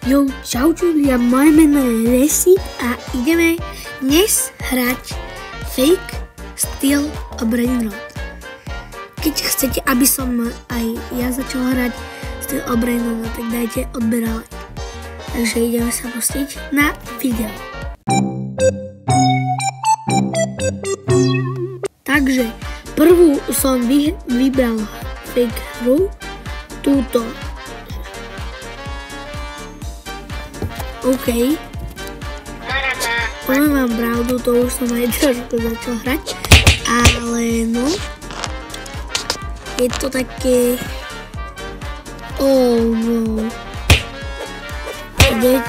Jo, čauču, ja moje meno je Resit a ideme dnes hrať Fake Steel Brain Rot. Keď chcete, aby som aj ja začal hrať Steel Brain Rot, tak dajte odber like. Takže ideme sa pustiť na video. Takže prvú som vybral fake hru, túto. OK. Poviem vám pravdu, to už som aj trošku začal hrať, ale no, je to také, oh no, ide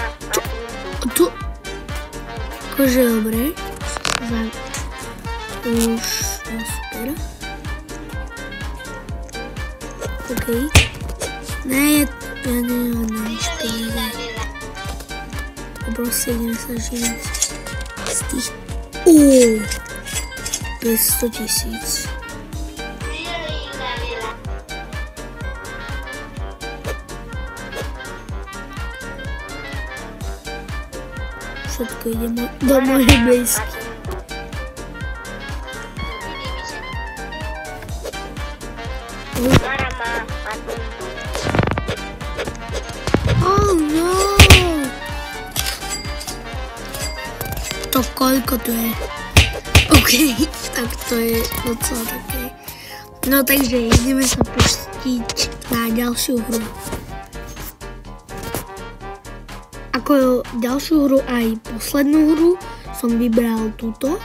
to, akože dobre, už super, OK, ne, ja neviem nič povedať. Proste ideme sa živiť z tých 500 000. Všetko ide do mojej blízky. Oh no! To koľko to je? OK, tak to je docela také. No takže ideme sa pustiť na ďalšiu hru. Ako ďalšiu hru aj poslednú hru som vybral túto.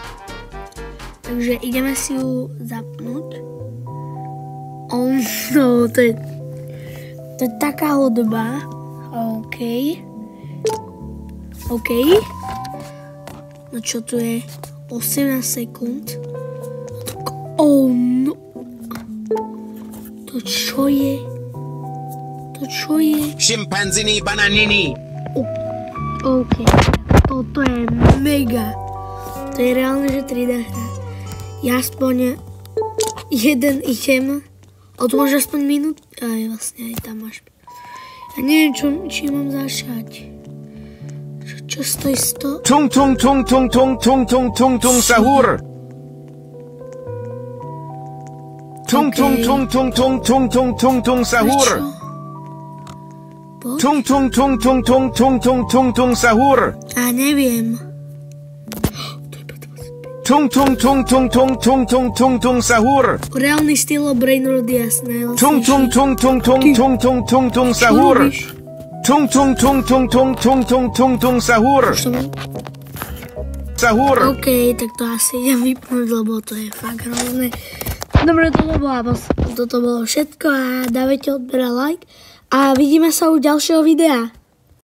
Takže ideme si ju zapnúť. Oh no, to je taká hudba. OK. OK. No čo tu je? 18 sekúnd. Oh no. To čo je? To čo je? Šimpanzini bananini. OK. Toto je mega. To je reálne, že 3D hra. Ja aspoň jeden item. A tu máš aspoň minút. Aj vlastne aj tam máš. Ja neviem, či mám začať. Čo stojí 100? Tung tung tung tung tung tung tung tung tung sahur. Tung tung tung tung tung tung tung tung tung sahur. Tung tung tung tung tung tung tung tung tung sahur. A neviem. Tung tung tung tung tung tung tung tung tung sahur. Reálny Steel Brain Rot je najlasnejší. Tung tung tung tung tung tung tung tung tung sahur. Tung tung tung tung tung tung tung tung tung sahur. Sahur. OK, tak to asi idem vypnúť, lebo to je fakt hrozné. Dobre, toto bolo všetko a dávajte odber a like a vidíme sa u ďalšieho videa.